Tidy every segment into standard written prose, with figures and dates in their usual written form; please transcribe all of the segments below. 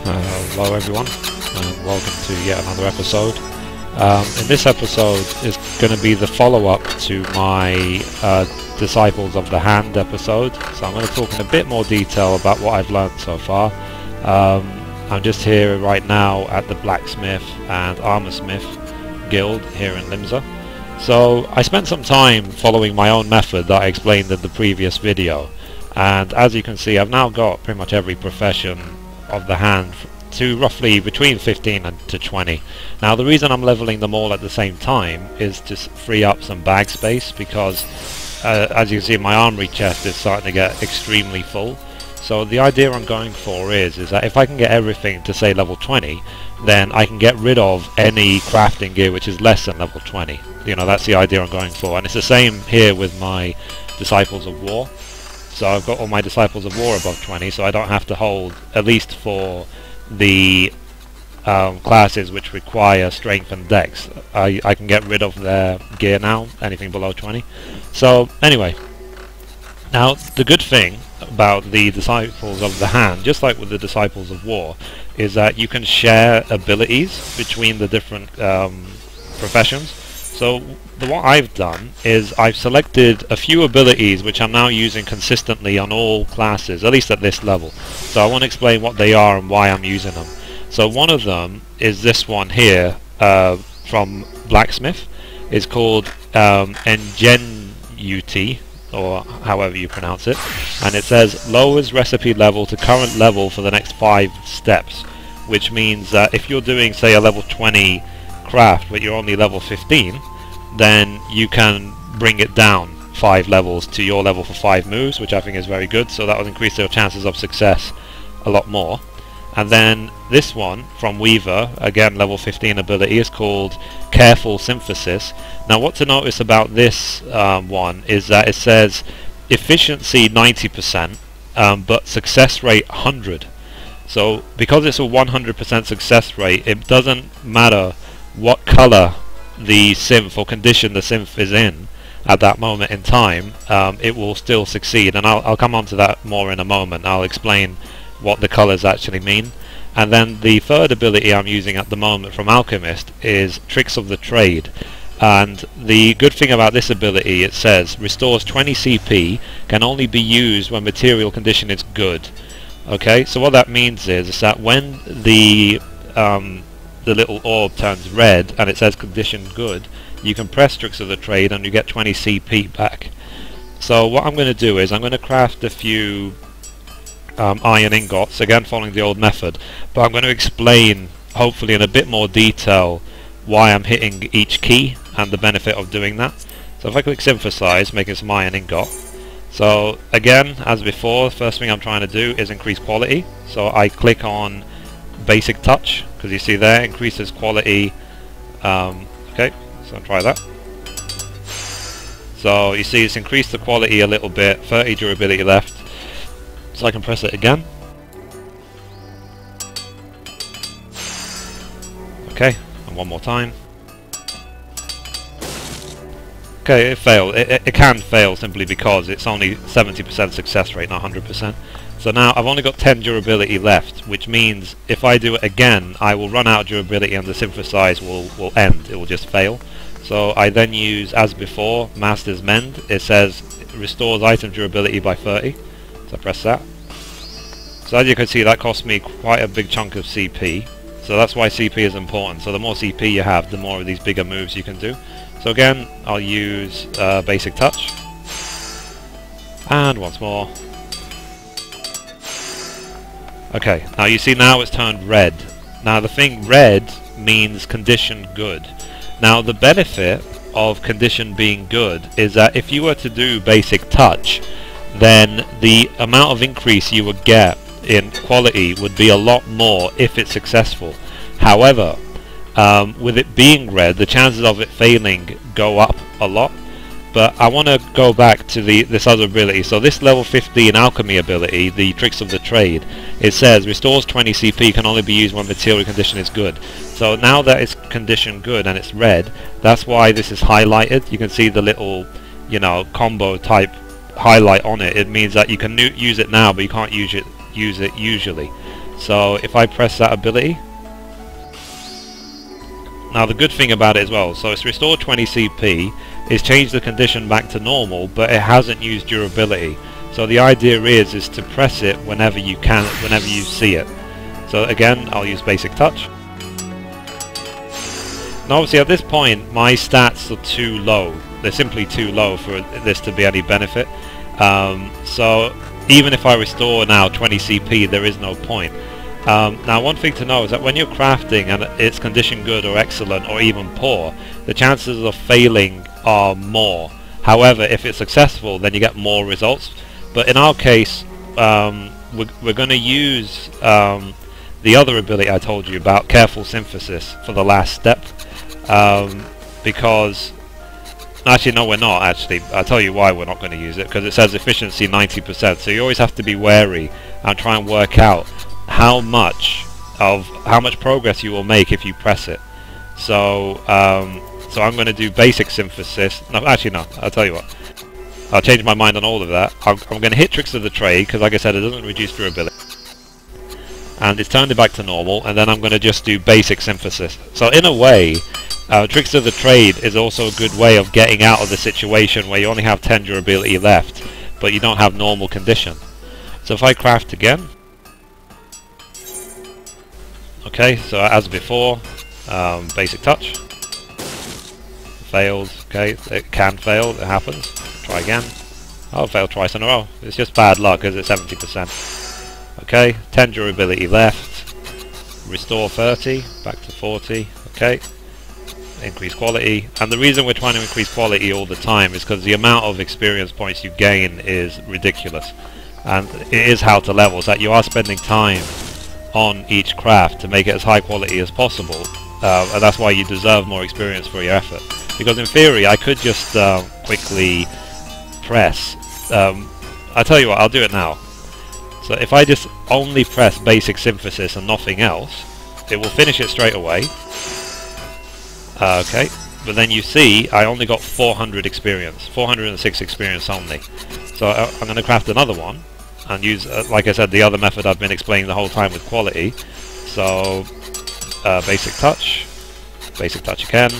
Hello everyone, and welcome to yet another episode. In this episode is going to be the follow-up to my Disciples of the Hand episode, so I'm going to talk in a bit more detail about what I've learned so far. I'm just here right now at the Blacksmith and Armorsmith Guild here in Limsa. So I spent some time following my own method that I explained in the previous video, and as you can see I've now got pretty much every profession of the hand to roughly between 15 and to 20. Now the reason I'm leveling them all at the same time is to free up some bag space, because as you can see my armory chest is starting to get extremely full. So the idea I'm going for is that if I can get everything to say level 20, then I can get rid of any crafting gear which is less than level 20. You know, that's the idea I'm going for, and it's the same here with my Disciples of War. So I've got all my Disciples of War above 20, so I don't have to hold, at least for the classes which require strength and dex. I can get rid of their gear now, anything below 20. So anyway, now the good thing about the Disciples of the Hand, just like with the Disciples of War, is that you can share abilities between the different professions. So what I've done is I've selected a few abilities which I'm now using consistently on all classes, at least at this level. So I want to explain what they are and why I'm using them. So one of them is this one here from Blacksmith. It's called Ingenuity, or however you pronounce it, and it says lowers recipe level to current level for the next 5 steps, which means that if you're doing, say, a level 20 craft but you're only level 15, then you can bring it down 5 levels to your level for 5 moves, which I think is very good. So that will increase your chances of success a lot more. And then this one from Weaver, again level 15 ability, is called Careful Synthesis. Now what to notice about this one is that it says efficiency 90% but success rate 100. So because it's a 100% success rate, it doesn't matter what color the synth or condition the synth is in at that moment in time, it will still succeed, and I'll come on to that more in a moment. I'll explain what the colors actually mean. And then the third ability I'm using at the moment from Alchemist is Tricks of the Trade, and the good thing about this ability, it says restores 20 CP, can only be used when material condition is good. Okay, so what that means is that when the little orb turns red and it says condition good, you can press Tricks of the Trade and you get 20 CP back. So what I'm going to do is I'm going to craft a few iron ingots, again following the old method, but I'm going to explain hopefully in a bit more detail why I'm hitting each key and the benefit of doing that. So if I click synthesize, making some iron ingot. So again, as before, the first thing I'm trying to do is increase quality. So I click on basic touch, because you see there increases quality. Okay, so I'll try that. So you see it's increased the quality a little bit, 30 durability left. So I can press it again. Okay, and one more time. Okay, it failed. It can fail simply because it's only 70% success rate, not 100%. So now I've only got 10 durability left, which means if I do it again, I will run out of durability and the synthesize will end. It will just fail. So I then use, as before, Master's Mend. It says it restores item durability by 30. So I press that. So as you can see, that cost me quite a big chunk of CP. So that's why CP is important. So the more CP you have, the more of these bigger moves you can do. So again, I'll use basic touch. And once more. Okay, now you see now it's turned red. Now the thing red means condition good. Now the benefit of condition being good is that if you were to do basic touch, then the amount of increase you would get in quality would be a lot more if it's successful. However, with it being red, the chances of it failing go up a lot. But I want to go back to this other ability. So this level 15 alchemy ability, the Tricks of the Trade, it says restores 20 CP, can only be used when material condition is good. So now that it's condition good and it's red, that's why this is highlighted. You can see the little, you know, combo type highlight on it. It means that you can use it now, but you can't use it usually. So if I press that ability, now the good thing about it as well, so it's restored 20 CP, it's changed the condition back to normal, but it hasn't used durability. So the idea is to press it whenever you can, whenever you see it. So again, I'll use basic touch. Now obviously at this point my stats are too low. They're simply too low for this to be any benefit. So even if I restore now 20 CP, there is no point. Now one thing to know is that when you're crafting and it's condition good or excellent or even poor, the chances of failing are more. However, if it's successful, then you get more results. But in our case, we're going to use the other ability I told you about, careful synthesis, for the last step. Because actually no, we're not actually. I'll tell you why we're not going to use it, because it says efficiency 90%, so you always have to be wary and try and work out how much progress you will make if you press it. So so I'm going to do basic synthesis. No, actually no, I'll tell you what, I'll change my mind on all of that. I'm going to hit Tricks of the Trade, because like I said, it doesn't reduce durability, and it's turned it back to normal, and then I'm going to just do basic synthesis. So in a way, Tricks of the Trade is also a good way of getting out of the situation where you only have 10 durability left, but you don't have normal condition. So if I craft again, okay, so as before, basic touch, failed, okay, it can fail, it happens, try again, oh, failed twice in a row, it's just bad luck because it's 70%, okay, 10 durability left, restore 30, back to 40, okay, increase quality. And the reason we're trying to increase quality all the time is because the amount of experience points you gain is ridiculous, and it is how to level, so that you are spending time on each craft to make it as high quality as possible, and that's why you deserve more experience for your effort. Because in theory I could just quickly press, I'll tell you what, I'll do it now. So if I just only press basic synthesis and nothing else, it will finish it straight away. Okay, but then you see I only got 400 experience, 406 experience only. So I'm going to craft another one and use, like I said, the other method I've been explaining the whole time with quality. So basic touch again.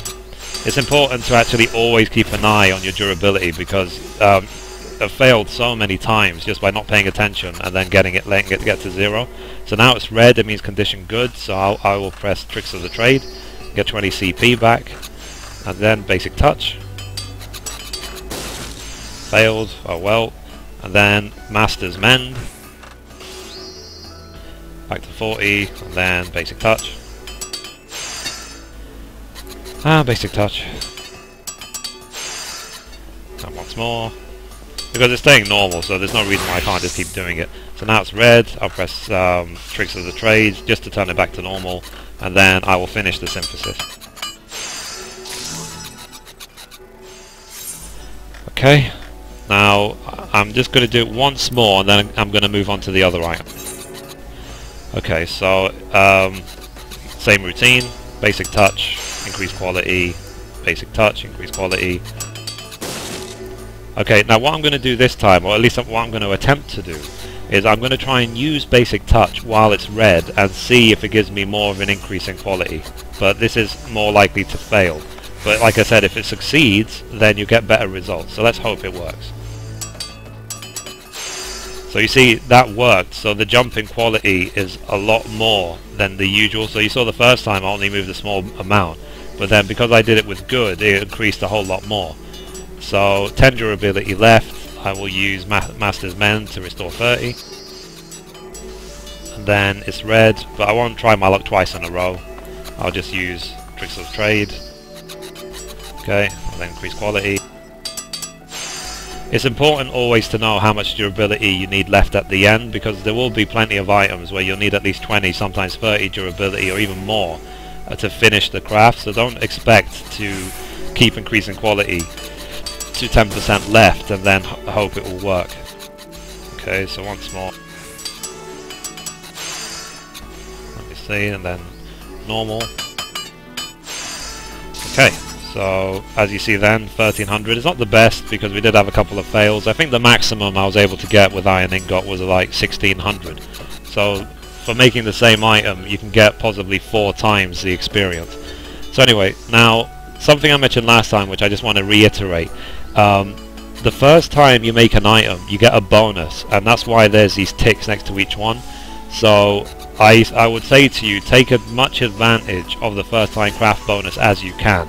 It's important to actually always keep an eye on your durability, because I've failed so many times just by not paying attention and then letting it get to 0. So now it's red, it means condition good, so I will press Tricks of the Trade, get 20 CP back, and then basic touch, failed, oh well, and then Master's Mend, back to 40, and then basic touch, basic touch, and once more, because it's staying normal, so there's no reason why I can't just keep doing it. So now it's red, I'll press Tricks of the Trade just to turn it back to normal, and then I will finish the synthesis. Okay, now I'm just going to do it once more, and then I'm going to move on to the other item. Okay, so same routine, basic touch, increase quality, basic touch, increase quality. Okay, now what I'm going to do this time, or at least what I'm going to attempt to do, is I'm going to try and use basic touch while it's red and see if it gives me more of an increase in quality. But this is more likely to fail. But like I said, if it succeeds, then you get better results. So let's hope it works. So you see, that worked. So the jump in quality is a lot more than the usual. So you saw the first time I only moved a small amount, but then because I did it with good, it increased a whole lot more. So 10 durability left. I will use Master's Mend to restore 30, and then it's red, but I won't try my luck twice in a row. I'll just use Tricks of Trade, okay, and then increase quality. It's important always to know how much durability you need left at the end, because there will be plenty of items where you'll need at least 20, sometimes 30 durability or even more to finish the craft, so don't expect to keep increasing quality to 10% left and then hope it will work. Okay, so once more. Let me see, and then normal. Okay, so as you see then, 1300 is not the best because we did have a couple of fails. I think the maximum I was able to get with Iron Ingot was like 1600. So for making the same item, you can get possibly 4 times the experience. So anyway, now something I mentioned last time, which I just want to reiterate. The first time you make an item, you get a bonus, and that's why there's these ticks next to each one. So I would say to you, take as much advantage of the first time craft bonus as you can,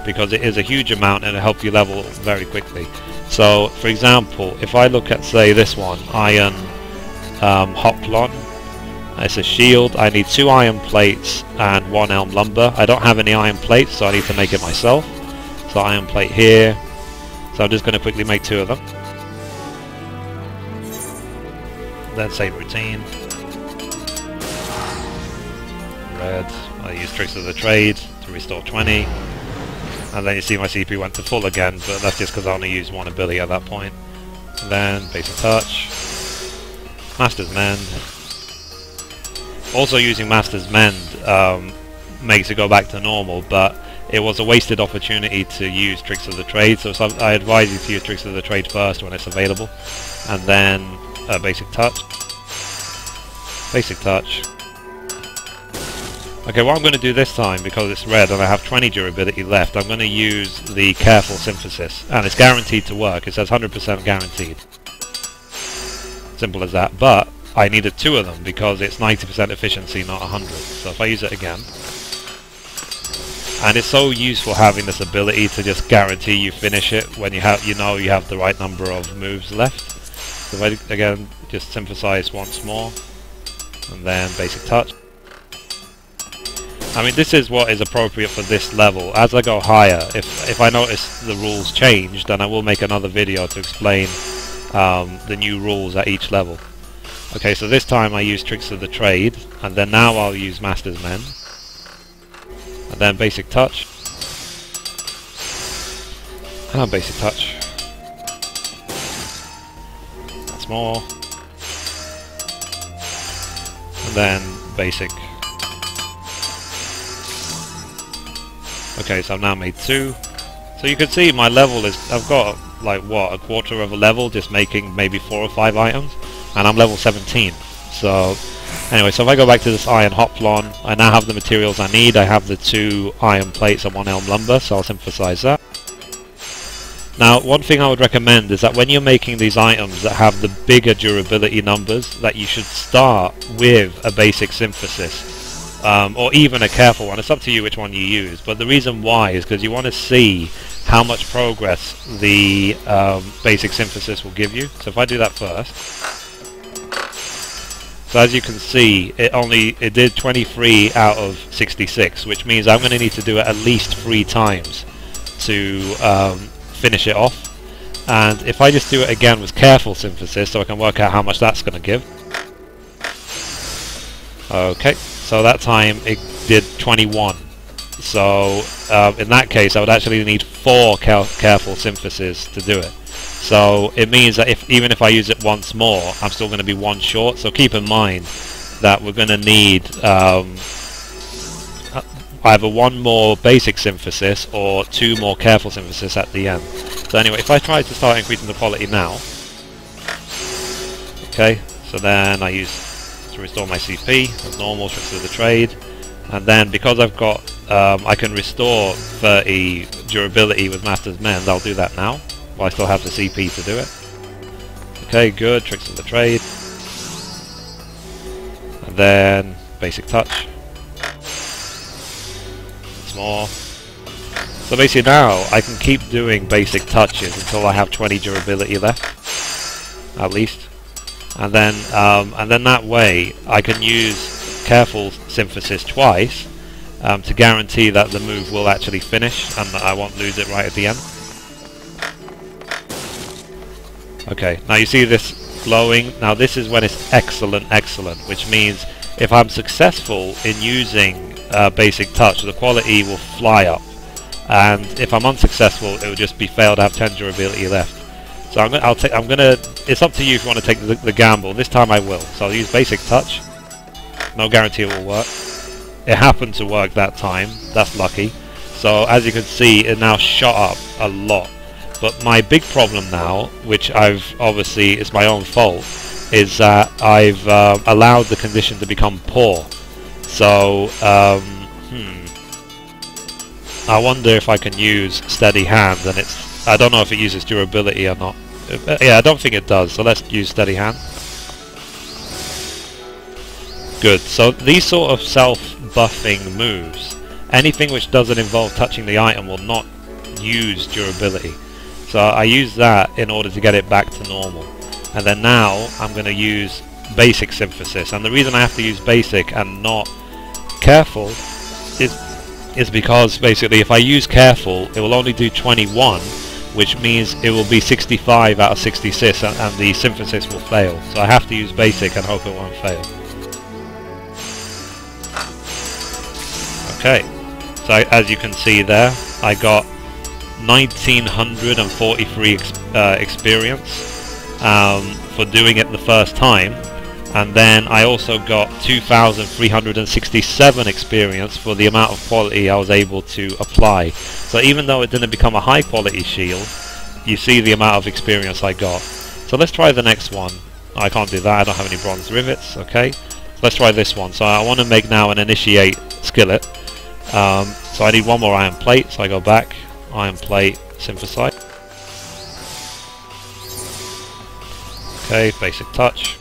because it is a huge amount and it'll help you level very quickly. So for example, if I look at, say, this one, iron hoplon, it's a shield. I need 2 iron plates and 1 elm lumber. I don't have any iron plates, so I need to make it myself. So iron plate here. So I'm just going to quickly make 2 of them. Then save routine. Red. I use tricks of the trade to restore 20. And then you see my CP went to full again, but that's just because I only used 1 ability at that point. And then basic touch. Master's Mend. Also using Master's Mend makes it go back to normal, but it was a wasted opportunity to use Tricks of the Trade, so I advise you to use Tricks of the Trade first when it's available, and then Basic Touch. Basic Touch. Okay, what I'm going to do this time, because it's red and I have 20 durability left, I'm going to use the Careful Synthesis, and it's guaranteed to work. It says 100% guaranteed. Simple as that, but I needed 2 of them because it's 90% efficiency, not 100. So if I use it again, and it's so useful having this ability to just guarantee you finish it when you know you have the right number of moves left. So if I again just synthesize once more, and then basic touch. I mean, this is what is appropriate for this level. As I go higher, if I notice the rules change, then I will make another video to explain the new rules at each level. Okay, so this time I use Tricks of the Trade, and then now I'll use Master's Mend, and then Basic Touch, and Basic Touch. That's more, and then Basic. Okay, so I've now made 2. So you can see my level is, I've got like what, a quarter of a level just making maybe 4 or 5 items. And I'm level 17. So anyway, so if I go back to this iron hoplon, I now have the materials I need. I have the 2 iron plates and 1 elm lumber, so I'll synthesize that. Now, one thing I would recommend is that when you're making these items that have the bigger durability numbers, that you should start with a basic synthesis, or even a careful one. It's up to you which one you use, but the reason why is because you want to see how much progress the basic synthesis will give you. So if I do that first, so as you can see, it did 23 out of 66, which means I'm going to need to do it at least 3 times to finish it off. And if I just do it again with careful synthesis, so I can work out how much that's going to give. Okay, so that time it did 21. So in that case, I would actually need 4 careful synthesis to do it. So it means that even if I use it once more, I'm still going to be 1 short. So keep in mind that we're going to need either 1 more basic synthesis or 2 more careful synthesis at the end. So anyway, if I try to start increasing the quality now, okay, so then I use to restore my CP as normal, Tricks of the Trade, and then because I've got I can restore 30 durability with Master's Mend, I'll do that now. Well, I still have the CP to do it. Okay, good, Tricks of the Trade. And then Basic Touch. Once more. So basically now, I can keep doing basic touches until I have 20 durability left. At least. And then that way, I can use Careful Synthesis twice to guarantee that the move will actually finish and that I won't lose it right at the end. Okay, now you see this glowing. Now this is when it's excellent, which means if I'm successful in using basic touch, the quality will fly up, and if I'm unsuccessful, it will just be failed to have 10 durability left. So I'm gonna. It's up to you if you want to take the gamble. This time I will. So I'll use basic touch. No guarantee it will work. It happened to work that time. That's lucky. So as you can see, it now shot up a lot. But my big problem now, which it's my own fault, is that I've allowed the condition to become poor. So I wonder if I can use steady hand, and I don't know if it uses durability or not. Yeah, I don't think it does, so let's use steady hand. Good, so these sort of self-buffing moves, anything which doesn't involve touching the item will not use durability. So I use that in order to get it back to normal. And then now I'm going to use basic synthesis, and the reason I have to use basic and not careful is because basically if I use careful it will only do 21, which means it will be 65 out of 66 and the synthesis will fail. So I have to use basic and hope it won't fail. Okay, so as you can see there, I got 1943 experience for doing it the first time, and then I also got 2367 experience for the amount of quality I was able to apply. So even though it didn't become a high quality shield, you see the amount of experience I got. So let's try the next one. I can't do that, I don't have any bronze rivets. Okay, so let's try this one. So I want to make now an initiate skillet. So I need one more iron plate, so I go back, iron plate, synthesize. Okay, basic touch.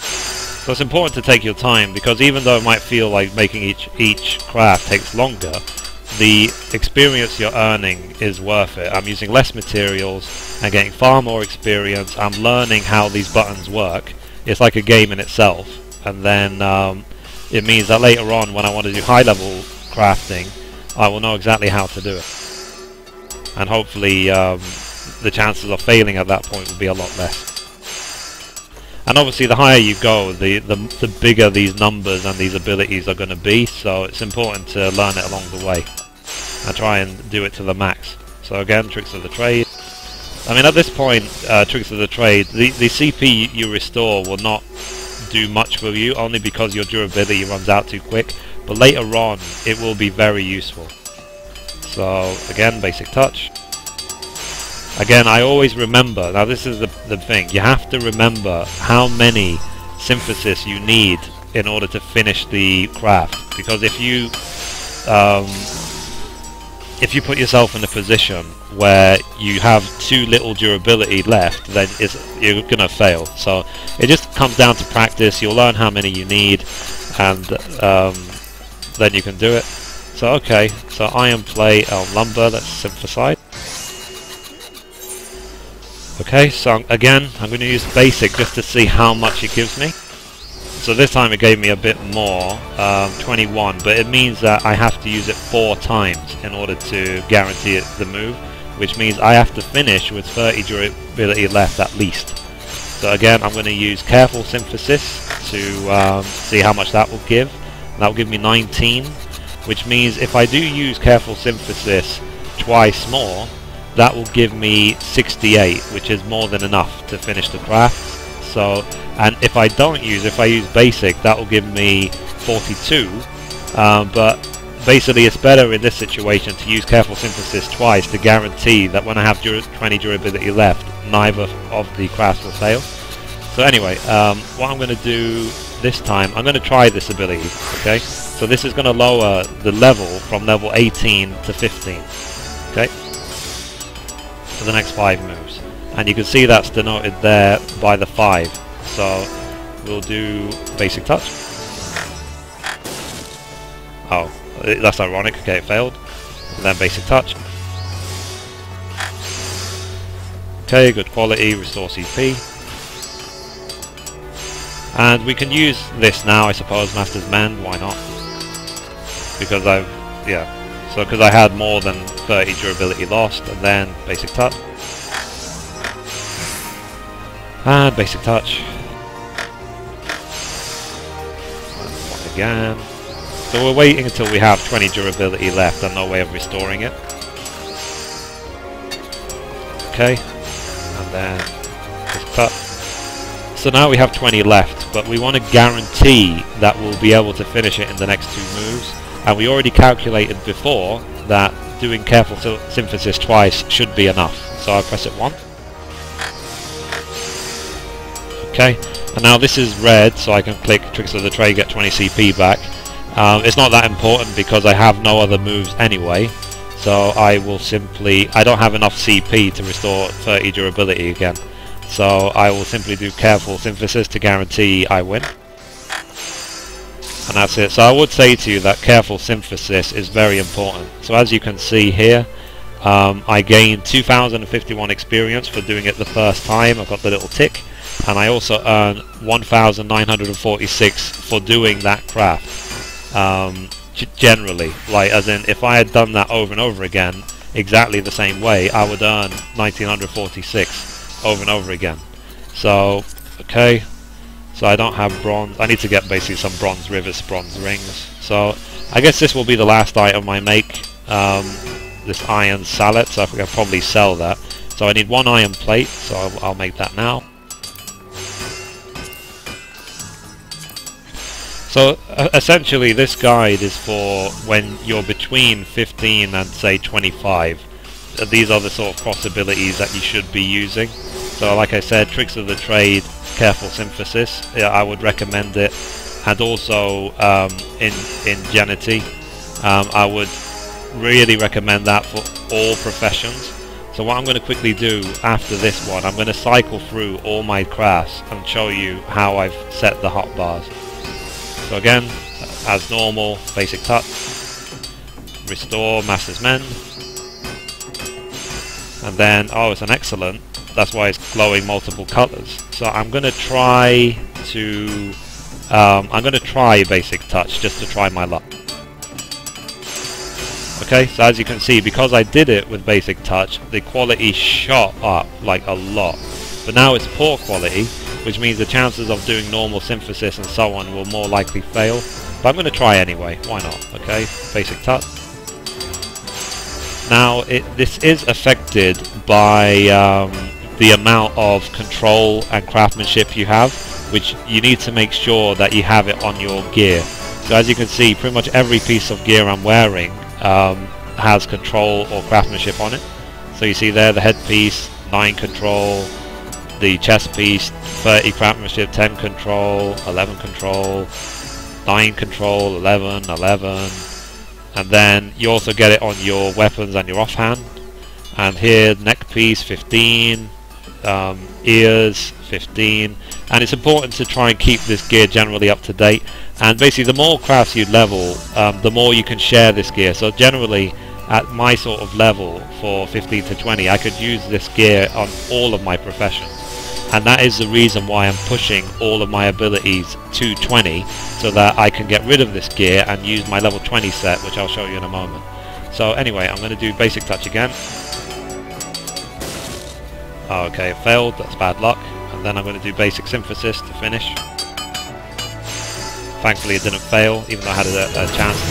So it's important to take your time, because even though it might feel like making each craft takes longer, the experience you're earning is worth it. I'm using less materials and getting far more experience. I'm learning how these buttons work. It's like a game in itself, and then it means that later on when I want to do high level crafting, I will know exactly how to do it, and hopefully the chances of failing at that point will be a lot less. And obviously the higher you go, the bigger these numbers and these abilities are going to be, so it's important to learn it along the way and try and do it to the max. So again, tricks of the trade. I mean, at this point, tricks of the trade, the CP you restore will not do much for you, only because your durability runs out too quick, but later on it will be very useful. So again, basic touch. Again, I always remember, now this is the thing, you have to remember how many synthesis you need in order to finish the craft, because if you put yourself in a position where you have too little durability left, then you're gonna fail. So it just comes down to practice. You'll learn how many you need, and then you can do it. So okay, so iron plate, lumber, let's synthesize. Okay, so again, I'm going to use basic just to see how much it gives me. So this time it gave me a bit more, 21, but it means that I have to use it 4 times in order to guarantee it the move, which means I have to finish with 30 durability left at least. So again, I'm going to use careful synthesis to see how much that will give. That will give me 19, which means if I do use careful synthesis twice more, that will give me 68, which is more than enough to finish the craft. So, and if I use basic, that will give me 42. But basically it's better in this situation to use careful synthesis twice to guarantee that when I have 20 durability left, neither of the crafts will fail. So anyway, what I'm going to do this time, I'm going to try this ability. Okay, so this is going to lower the level from level 18 to 15. Okay, for the next 5 moves, and you can see that's denoted there by the 5. So we'll do basic touch. Oh, that's ironic. Okay, it failed. And then basic touch. Okay, good quality, restore CP. And we can use this now, I suppose, Master's Mend, why not? Because because I had more than 30 durability lost, and then basic touch. And basic touch. And one again. So we're waiting until we have 20 durability left and no way of restoring it. Okay. And then basic touch. So now we have 20 left, but we want to guarantee that we'll be able to finish it in the next 2 moves. And we already calculated before that doing careful synthesis twice should be enough. So I'll press it once. Okay, and now this is red, so I can click Tricks of the Trade, get 20 CP back. It's not that important because I have no other moves anyway, so I will simply, I don't have enough CP to restore 30 durability again, so I will simply do Careful Synthesis to guarantee I win. And that's it. So I would say to you that Careful Synthesis is very important. So as you can see here, I gained 2051 experience for doing it the first time. I've got the little tick, and I also earn 1946 for doing that craft. Generally, like, as in, if I had done that over and over again exactly the same way, I would earn 1946 over and over again. So okay, so I don't have bronze. I need to get basically some bronze rivets, bronze rings. So I guess this will be the last item I make, this iron sallet, so I can probably sell that. So I need one iron plate, so I'll make that now. So essentially this guide is for when you're between 15 and say 25. These are the sort of possibilities that you should be using. So like I said, Tricks of the Trade, Careful Synthesis, I would recommend it. And also Ingenuity, I would really recommend that for all professions. So what I'm going to quickly do after this one, I'm going to cycle through all my crafts and show you how I've set the hotbars. So again, as normal, Basic Touch, Restore, Master's Mend, and then, oh, it's an excellent, that's why it's glowing multiple colours. So I'm going to try to, Basic Touch just to try my luck. Okay, so as you can see, because I did it with Basic Touch, the quality shot up like a lot. But now it's poor quality, which means the chances of doing normal synthesis and so on will more likely fail. But I'm going to try anyway, why not? Okay, Basic Touch. Now, this is affected by the amount of control and craftsmanship you have, which you need to make sure that you have it on your gear. So as you can see, pretty much every piece of gear I'm wearing has control or craftsmanship on it. So you see there the headpiece, 9 control, the chest piece, 30 craftsmanship, 10 control, 11 control, 9 control, 11, and then you also get it on your weapons and your offhand. And here, neck piece, 15, ears, 15, and it's important to try and keep this gear generally up to date. And basically, the more crafts you level, the more you can share this gear. So generally, at my sort of level for 15 to 20, I could use this gear on all of my professions. And that is the reason why I'm pushing all of my abilities to 20, so that I can get rid of this gear and use my level 20 set, which I'll show you in a moment. So anyway, I'm going to do Basic Touch again. Okay, it failed, that's bad luck. And then I'm going to do Basic Synthesis to finish. Thankfully it didn't fail, even though I had a chance to.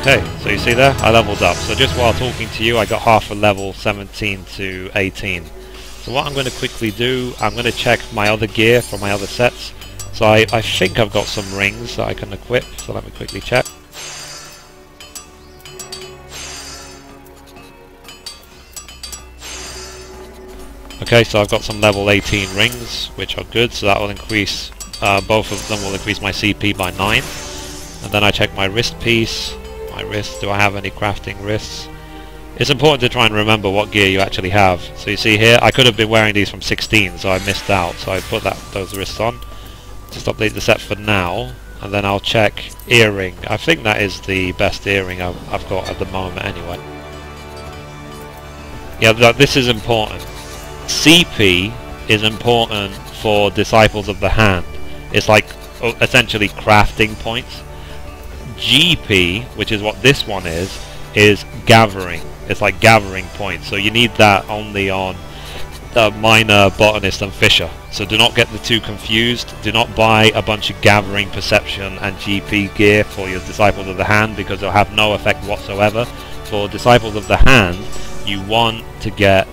Okay, so you see there, I leveled up. So just while talking to you, I got half a level, 17 to 18. So what I'm going to quickly do, I'm going to check my other gear for my other sets. So I think I've got some rings that I can equip, so let me quickly check. Okay, so I've got some level 18 rings, which are good, so that will increase, both of them will increase my CP by 9. And then I check my wrist piece, my wrist, do I have any crafting wrists? It's important to try and remember what gear you actually have. So you see here, I could have been wearing these from 16, so I missed out. So I put those wrists on. Just update the set for now, and then I'll check earring. I think that is the best earring I've got at the moment anyway. Yeah, this is important. CP is important for Disciples of the Hand. It's like essentially crafting points. GP, which is what this one is gathering. It's like gathering points, so you need that only on Miner, Botanist and Fisher. So do not get the two confused. Do not buy a bunch of gathering, perception and GP gear for your Disciples of the Hand, because they'll have no effect whatsoever. For Disciples of the Hand, you want to get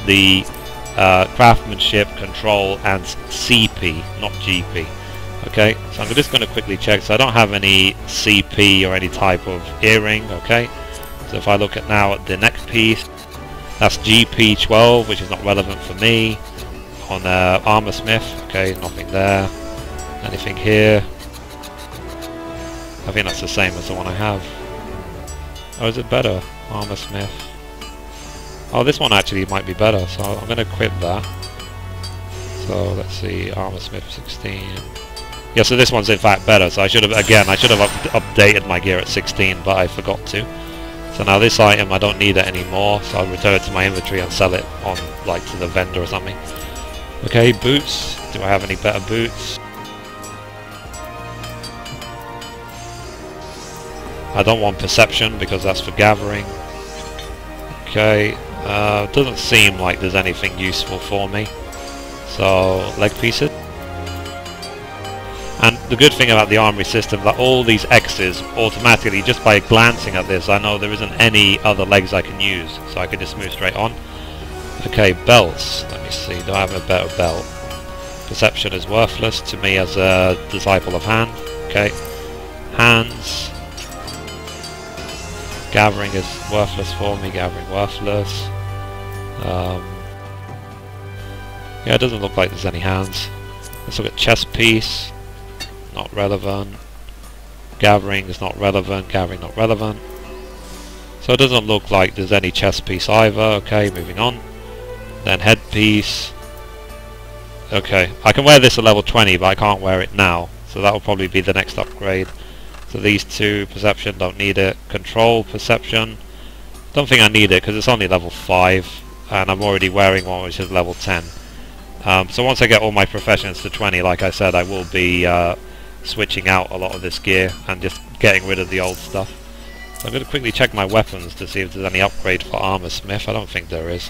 the craftsmanship, control and CP, not GP. Okay, so I'm just going to quickly check. So I don't have any CP or any type of earring. Okay, so if I look at now at the neck piece, that's GP 12, which is not relevant for me. on Armor Smith. Okay, nothing there. Anything here? I think that's the same as the one I have. Or is it better? Armor Smith. Oh, this one actually might be better, so I'm going to quit that. So let's see, Armor Smith 16. Yeah, so this one's in fact better. So I should have updated my gear at 16, but I forgot to. So now this item, I don't need it anymore, so I'll return it to my inventory and sell it on, like, to the vendor or something. Okay, boots. Do I have any better boots? I don't want perception because that's for gathering. Okay, doesn't seem like there's anything useful for me. So, leg pieces. And the good thing about the armory system, that all these X's automatically, just by glancing at this, I know there isn't any other legs I can use, so I can just move straight on. Okay, belts. Let me see, do I have a better belt? Perception is worthless to me as a disciple of hand. Okay, hands. Gathering is worthless for me, gathering worthless. Yeah, it doesn't look like there's any hands. Let's look at chest piece. Not relevant. Gathering is not relevant. Gathering not relevant. So it doesn't look like there's any chest piece either. Okay, moving on. Then headpiece. Okay, I can wear this at level 20, but I can't wear it now. So that will probably be the next upgrade. So these two, perception, don't need it. Control, perception. Don't think I need it because it's only level 5. And I'm already wearing one which is level 10. So once I get all my professions to 20, like I said, I will be switching out a lot of this gear and just getting rid of the old stuff. So I'm going to quickly check my weapons to see if there's any upgrade for Armor Smith. I don't think there is.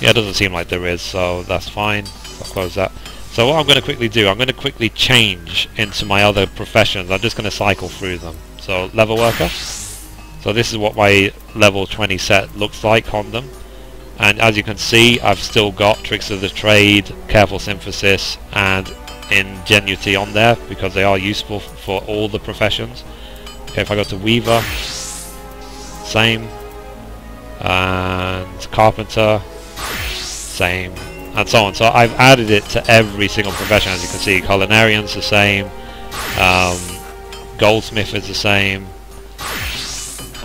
Yeah, it doesn't seem like there is, so that's fine. I'll close that. So what I'm going to quickly do, I'm going to quickly change into my other professions. I'm just going to cycle through them. So leather worker. So this is what my level 20 set looks like on them. And as you can see, I've still got Tricks of the Trade, Careful Synthesis, and Ingenuity on there because they are useful for all the professions. Okay, if I go to Weaver, same, and Carpenter, same, and so on. So I've added it to every single profession, as you can see. Culinarian's the same, Goldsmith is the same,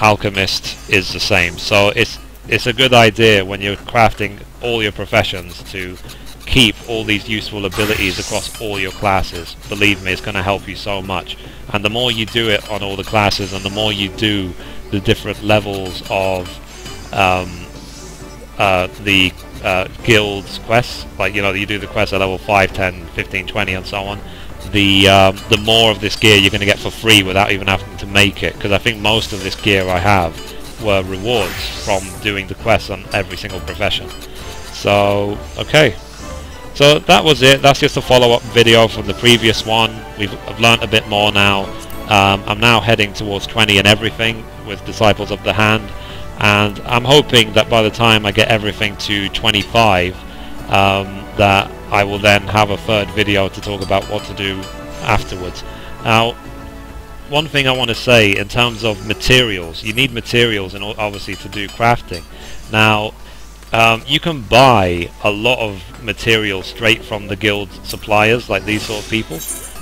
Alchemist is the same. So it's a good idea when you're crafting all your professions to keep all these useful abilities across all your classes. Believe me, it's going to help you so much. And the more you do it on all the classes, and the more you do the different levels of the guild's quests, like, you know, you do the quests at level 5, 10, 15, 20 and so on, the more of this gear you're going to get for free without even having to make it, because I think most of this gear I have were rewards from doing the quests on every single profession. So, okay. So that was it. That's just a follow-up video from the previous one. I've learnt a bit more now. I'm now heading towards 20 and everything with Disciples of the Hand, and I'm hoping that by the time I get everything to 25, that I will then have a third video to talk about what to do afterwards. Now, one thing I want to say in terms of materials, you need materials in obviously to do crafting. Now, you can buy a lot of material straight from the guild suppliers, like these sort of people,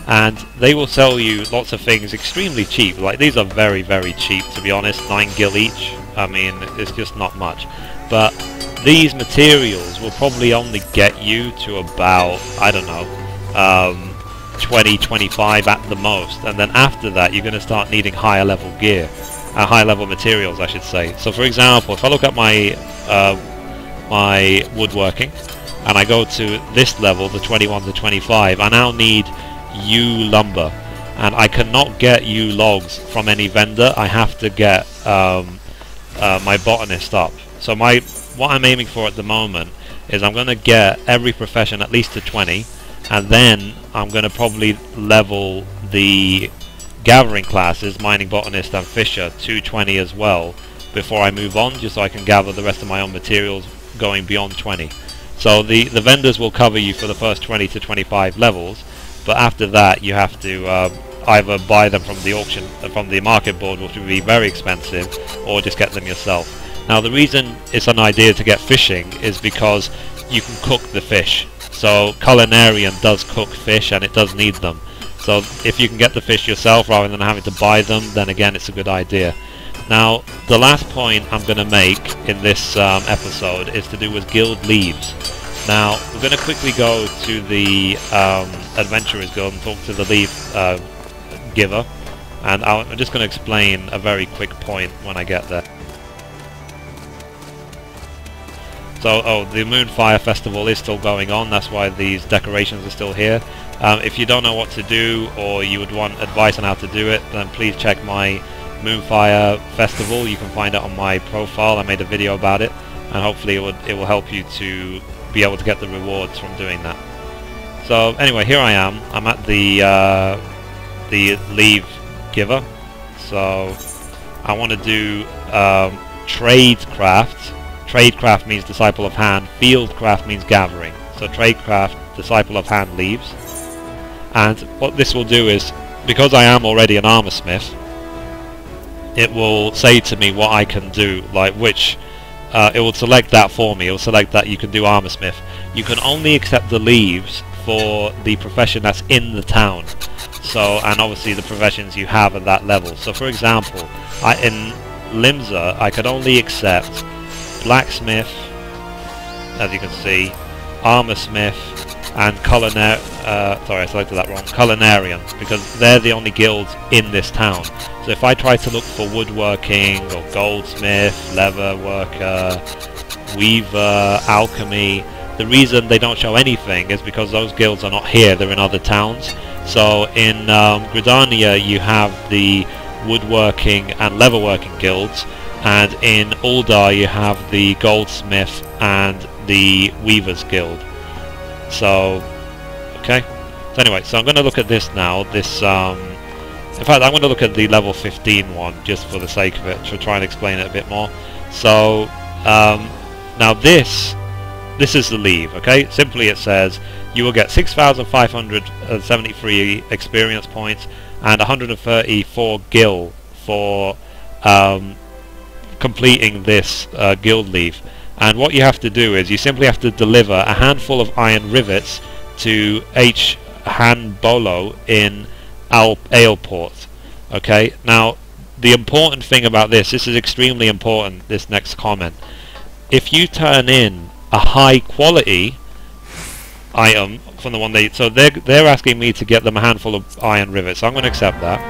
and they will sell you lots of things extremely cheap. Like, these are very, very cheap, to be honest, 9 gil each. I mean, it's just not much. But these materials will probably only get you to about, I don't know, 20, 25 at the most, and then after that you're going to start needing higher level gear, higher level materials I should say. So for example, if I look at my my woodworking and I go to this level, the 21 to 25, I now need yew lumber, and I cannot get yew logs from any vendor. I have to get my botanist up. So what I'm aiming for at the moment is I'm going to get every profession at least to 20, and then I'm going to probably level the gathering classes, mining, botanist and fisher, to 20 as well before I move on, just so I can gather the rest of my own materials going beyond 20. So the vendors will cover you for the first 20 to 25 levels, but after that you have to either buy them from the auction, from the market board, which would be very expensive, or just get them yourself. Now the reason it's an idea to get fishing is because you can cook the fish. So culinarian does cook fish and it does need them. So if you can get the fish yourself rather than having to buy them, then again it's a good idea. Now the last point I'm going to make in this episode is to do with guild leves. Now we're going to quickly go to the Adventurers Guild and talk to the leaf giver, and I'm just going to explain a very quick point when I get there. So, the Moonfire Festival is still going on, that's why these decorations are still here. If you don't know what to do, or you would want advice on how to do it, then please check my Moonfire Festival. You can find it on my profile. I made a video about it, and hopefully it will help you to be able to get the rewards from doing that. So anyway, here I am. I'm at the leave giver. So I want to do tradecraft. Tradecraft means disciple of hand. Fieldcraft means gathering. So tradecraft, disciple of hand leaves. And what this will do is, because I am already an armor smith, it will say to me what I can do, like which it will select that for me. It will select that you can do armor smith. You can only accept the leaves for the profession that's in the town. So, and obviously the professions you have at that level. So for example, in Limsa I could only accept Blacksmith, as you can see, armor smith, and sorry, I selected that wrong. Culinarian, because they're the only guilds in this town. So if I try to look for woodworking or goldsmith, leather worker, weaver, alchemy, the reason they don't show anything is because those guilds are not here, they're in other towns. So in Gridania you have the woodworking and leatherworking guilds, and in Uldar you have the goldsmith and the weavers guild. So okay, so anyway, so I'm going to look at this now. This in fact I'm going to look at the level 15 one just for the sake of it, to try and explain it a bit more. So now this is the leave. Okay, simply it says you will get 6,573 experience points and 134 gil for completing this guild leave. And what you have to do is you simply have to deliver a handful of iron rivets to H. Hanbolo in Aleport. Okay, now the important thing about this is extremely important, this next comment. If you turn in a high quality item from the one so they're asking me to get them a handful of iron rivets, so I'm going to accept that.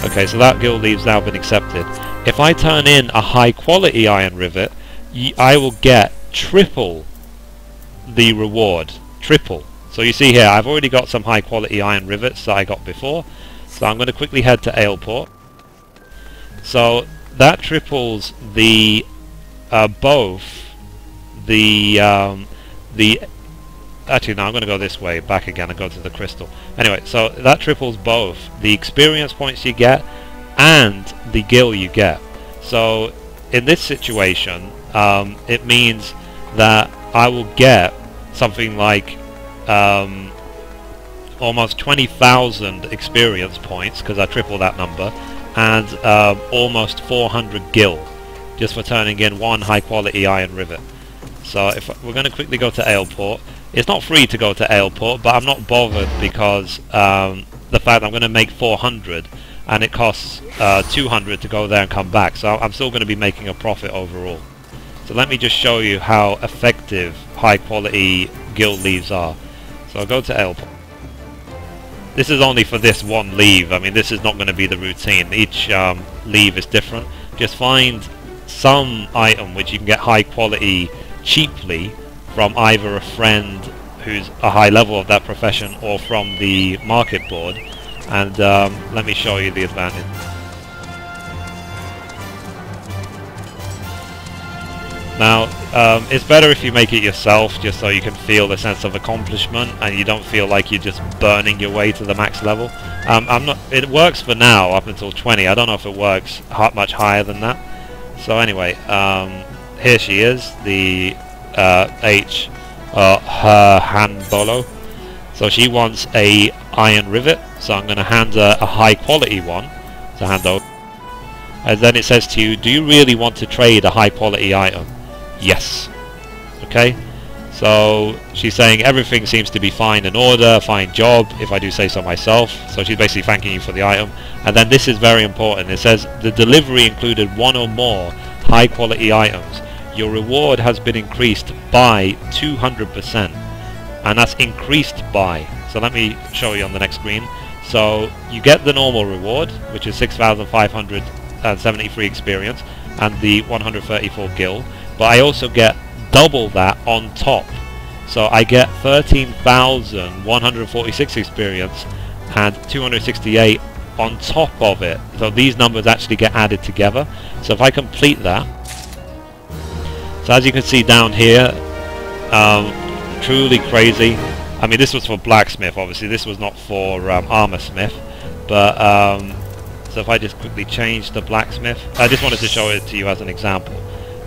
Okay, so that guild leave's now been accepted. If I turn in a high quality iron rivet, I will get triple the reward. Triple. So you see here, I've already got some high quality iron rivets that I got before. So I'm going to quickly head to Aleport. So that triples the both the actually no, I'm going to go this way back again and go to the crystal. Anyway, so that triples both the experience points you get and the gil you get. So in this situation, it means that I will get something like almost 20,000 experience points, because I triple that number, and almost 400 gil just for turning in one high quality iron rivet. So if we're going to quickly go to Aleport, it's not free to go to Aleport, but I'm not bothered because the fact I'm going to make 400 and it costs 200 to go there and come back, so I'm still going to be making a profit overall. So let me just show you how effective high quality guild leaves are. So I'll go to Aleport. This is only for this one leave. I mean, this is not going to be the routine. Each leave is different. Just find some item which you can get high quality cheaply from either a friend who's a high level of that profession or from the market board, and let me show you the advantage. Now it's better if you make it yourself, just so you can feel the sense of accomplishment and you don't feel like you're just burning your way to the max level. It works for now up until 20. I don't know if it works much higher than that. So anyway, here she is, the H. Hanbolo. So she wants a iron rivet, so I'm going to hand her a high quality one to hand over. And then it says to you, do you really want to trade a high quality item? Yes. Okay, so she's saying everything seems to be fine in order, fine job, if I do say so myself. So she's basically thanking you for the item. And then this is very important. It says the delivery included one or more high quality items. Your reward has been increased by 200%, and that's increased by. So let me show you on the next screen. So you get the normal reward, which is 6,573 experience and the 134 gil, but I also get double that on top. So I get 13,146 experience and 268 on top of it. So these numbers actually get added together. So if I complete that, so as you can see down here, truly crazy. I mean, this was for Blacksmith, obviously. This was not for Armor Smith. But so if I just quickly change the Blacksmith, I just wanted to show it to you as an example.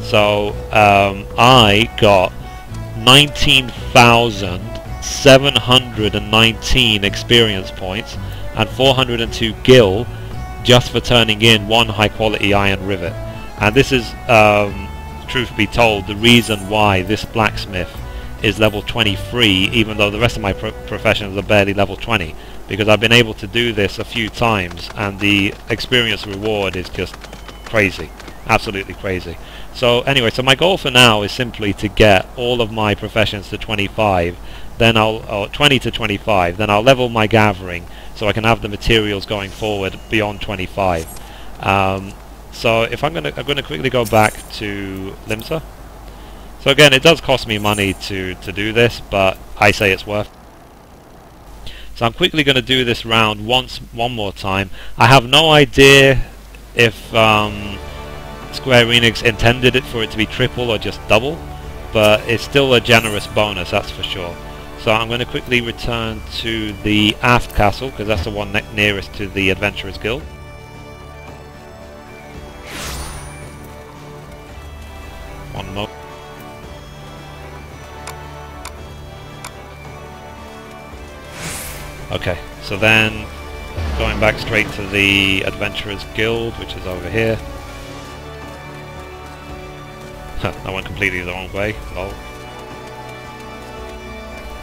So I got 19,719 experience points and 402 gil just for turning in one high quality iron rivet. And this is, truth be told, the reason why this Blacksmith is level 23, even though the rest of my professions are barely level 20, because I've been able to do this a few times and the experience reward is just crazy, absolutely crazy. So anyway, so my goal for now is simply to get all of my professions to 25, then I'll 20 to 25, then I'll level my gathering so I can have the materials going forward beyond 25. So if I'm gonna quickly go back to Limsa. So again, it does cost me money to do this, but I say it's worth. So I'm quickly going to do this round one more time. I have no idea if Square Enix intended it for it to be triple or just double, but it's still a generous bonus, that's for sure. So I'm going to quickly return to the aft castle, because that's the one nearest to the Adventurers Guild. One more. Okay, so then going back straight to the Adventurers Guild, which is over here. I went completely the wrong way. Lol.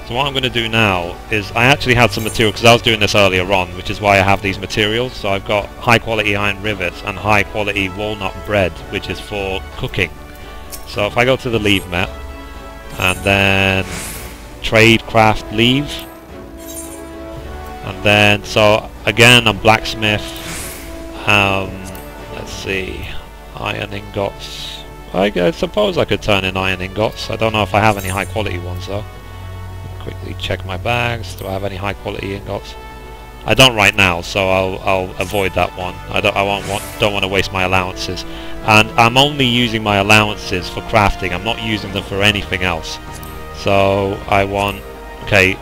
So what I'm going to do now is, I actually had some material, because I was doing this earlier on, which is why I have these materials. So I've got high quality iron rivets and high quality walnut bread, which is for cooking. So if I go to the leve map, and then trade craft leve, and then, so again, I'm Blacksmith. Let's see, iron ingots. I suppose I could turn in iron ingots. I don't know if I have any high quality ones though. Quickly check my bags. Do I have any high quality ingots? I don't right now, so I'll avoid that one. I don't want to waste my allowances, and I'm only using my allowances for crafting. I'm not using them for anything else. So I want, okay,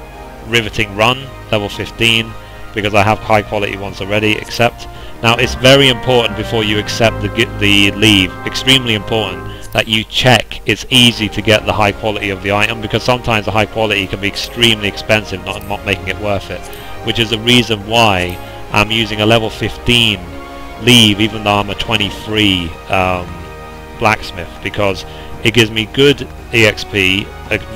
riveting run level 15, because I have high quality ones already. Accept. Now it's very important before you accept the leve, extremely important, that you check it's easy to get the high quality of the item, because sometimes the high quality can be extremely expensive, not making it worth it, which is the reason why I'm using a level 15 leve even though I'm a 23 blacksmith, because it gives me good EXP,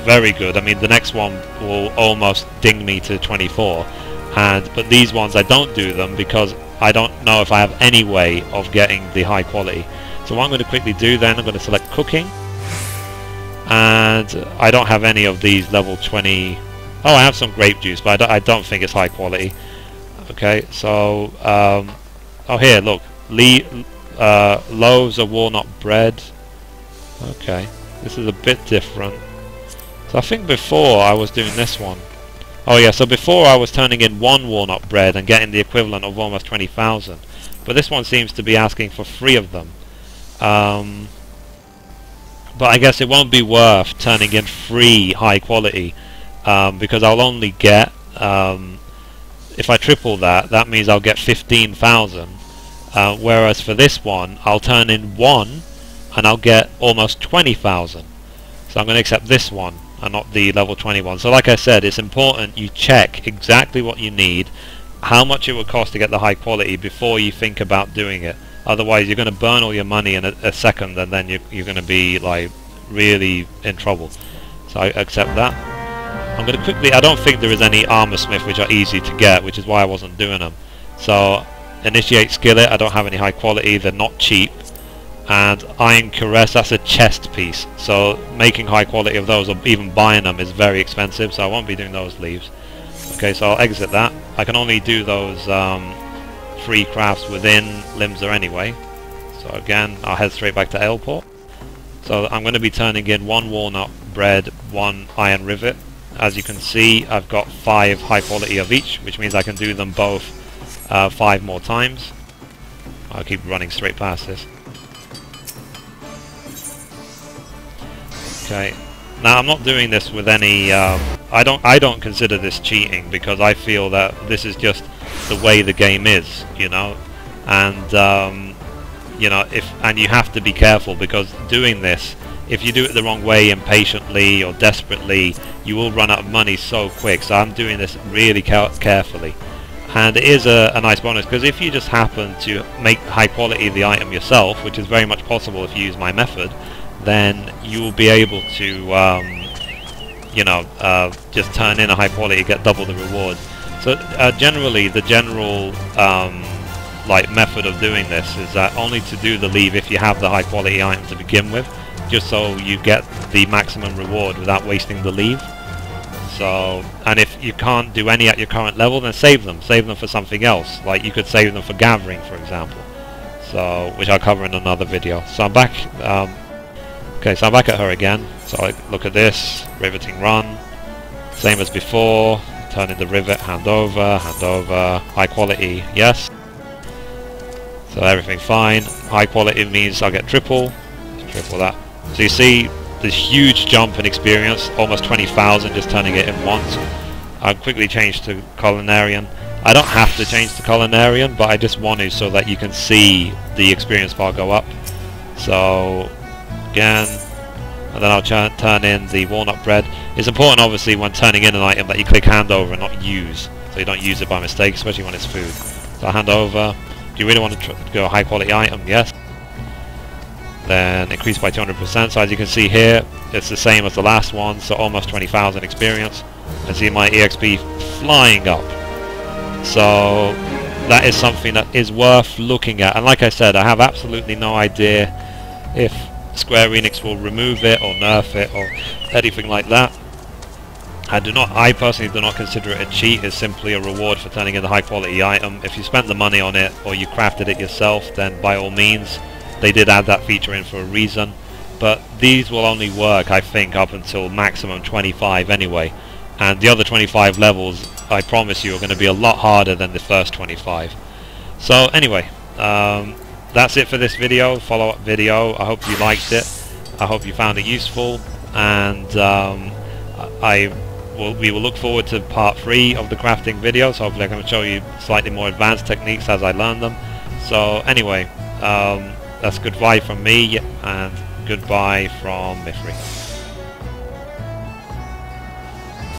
very good. I mean, the next one will almost ding me to 24, but these ones I don't do them because I don't know if I have any way of getting the high quality. So what I'm going to quickly do then, I'm going to select cooking, and I don't have any of these level 20. Oh, I have some grape juice, but I don't think it's high quality. Okay, so oh, here, look, loaves of walnut bread. Okay, this is a bit different. So I think before I was doing this one. Oh yeah, so before I was turning in one walnut bread and getting the equivalent of almost 20,000. But this one seems to be asking for 3 of them. But I guess it won't be worth turning in 3 high quality, because I'll only get, if I triple that, that means I'll get 15,000. Whereas for this one, I'll turn in 1 and I'll get almost 20,000. So I'm going to accept this one and not the level 21. So like I said, it's important you check exactly what you need, how much it would cost to get the high quality before you think about doing it. Otherwise you're going to burn all your money in a second, and then you're going to be like really in trouble. So I accept that. I'm going to quickly, I don't think there is any armor smith which are easy to get, which is why I wasn't doing them. So initiate skillet, I don't have any high quality, they're not cheap. And iron caress, that's a chest piece, so making high quality of those or even buying them is very expensive, so I won't be doing those leaves. Okay, so I'll exit that. I can only do those free crafts within Limsa anyway. So again, I'll head straight back to Aleport. So I'm going to be turning in 1 walnut bread, 1 iron rivet. As you can see, I've got 5 high quality of each, which means I can do them both 5 more times. I'll keep running straight past this. Okay, now I'm not doing this with any, I don't consider this cheating, because I feel that this is just the way the game is, you know, and you know, and you have to be careful, because doing this, if you do it the wrong way, impatiently or desperately, you will run out of money so quick. So I'm doing this really carefully, and it is a nice bonus, because if you just happen to make high quality the item yourself, which is very much possible if you use my method, then you will be able to, you know, just turn in a high quality, get double the reward. So generally, the general like method of doing this is that only to do the leave if you have the high quality item to begin with, just so you get the maximum reward without wasting the leave. So, and if you can't do any at your current level, then save them for something else. Like you could save them for gathering, for example. So, which I'll cover in another video. So I'm back. Okay, so I'm back at her again. So I look at this, riveting run, same as before, turn in the rivet, hand over, high quality, yes. So everything fine. High quality means I'll get triple that. So you see this huge jump in experience, almost 20,000 just turning it in once. I'll quickly change to Culinarian. I don't have to change to Culinarian, but I just want to so that you can see the experience bar go up. So again, and then I'll turn in the walnut bread. It's important obviously when turning in an item that you click hand over and not use, so you don't use it by mistake, especially when it's food. So hand over. Do you really want to go a high quality item? Yes. Then increase by 200%. So as you can see here, it's the same as the last one, so almost 20,000 experience. And see my EXP flying up. So that is something that is worth looking at. And like I said, I have absolutely no idea if Square Enix will remove it or nerf it or anything like that. I personally do not consider it a cheat. It's simply a reward for turning in the high quality item. If you spent the money on it or you crafted it yourself, then by all means, they did add that feature in for a reason. But these will only work, I think, up until maximum 25 anyway. And the other 25 levels, I promise you, are going to be a lot harder than the first 25. So anyway, that's it for this video, follow-up video. I hope you liked it. I hope you found it useful, and we will look forward to part 3 of the crafting videos. Hopefully I can show you slightly more advanced techniques as I learn them. So anyway, that's goodbye from me, and goodbye from Mithrie.